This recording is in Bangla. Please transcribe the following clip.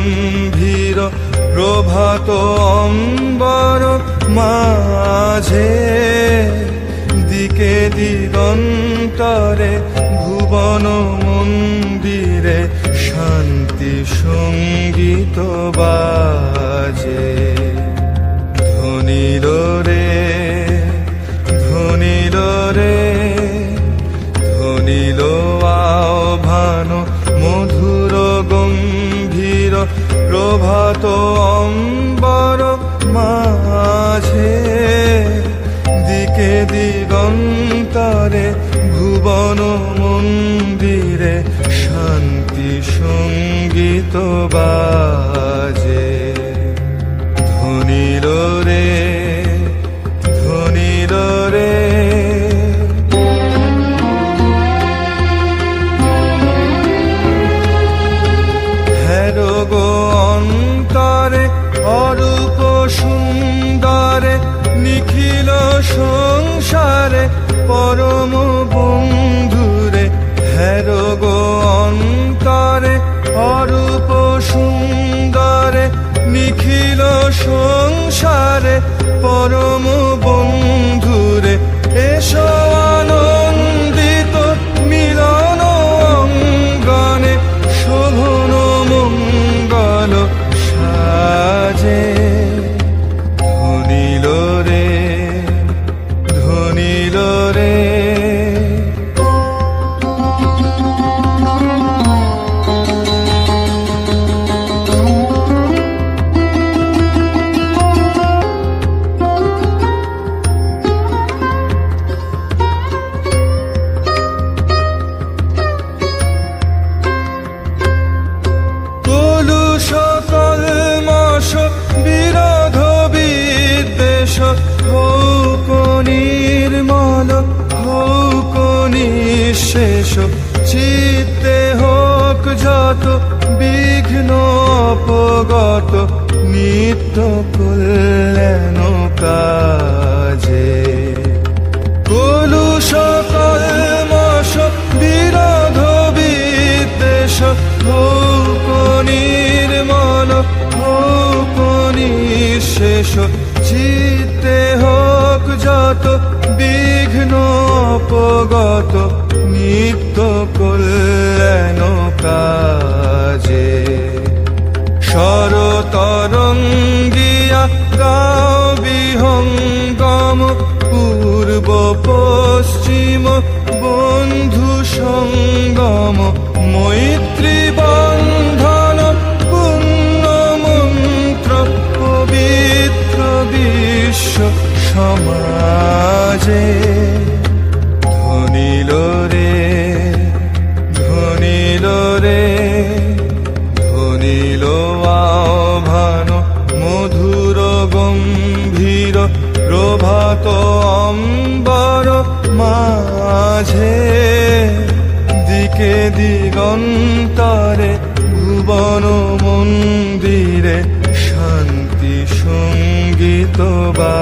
গম্ভীর প্রভাত অম্বর মাঝে দিকে দিগন্তরে ভুবন মন্দিরে শান্তি সঙ্গীত বাজে। ধ্বনিল রে ধ্বনিল রে ধ্বনিল আহ্বান মধুর গম্ভীর প্রভাত অম্বর মাঝে দিকে দিগন্তরে ভুবন মন্দিরে শান্তি সঙ্গীত বাজে। ধ্বনিল রে ধ্বনিল রে গো অন্তরে অরূপ সুন্দরে নিখিল সংসারে পরম বন্ধুরে। হেরো গো অন্তরে অরূপ সুন্দরে নিখিল সংসারে পরম বন্ধুরে। এসো আনন্দিত মিলন অঙ্গনে শোভন মঙ্গল সাজে। ধ্বনিল রে ধ্বনিল রে বিরোধ বিদ্বেষ হোক নির্মল হোক নিঃশেষ। চিত্তে হোক যত বিঘ্ন অপগত নিত্য কল্যাণ কাজে। কলুষ কল্মষ বিরোধ বিদ্বেষ হোক নির্মল হোক নিঃশেষ। চিত্তে হোক যত বিঘ্ন অপগত নিত্য কল্যাণ কাজে। শরতরঙ্গিয়া গাও বিহঙ্গম পূর্ব পশ্চিম বন্ধু সঙ্গম। মৈত্রী বন্ধন পুণ্য মন্ত্র পবিত্র বিশ্ব সমাজে। ধ্বনিল রে ধ্বনিল রে ধ্বনিল আহ্বান মধুর গম্ভীর প্রভাত অম্বর মাঝে দিকে দিগন্তরে ভুবন মন্দিরে শান্তি সঙ্গীত বা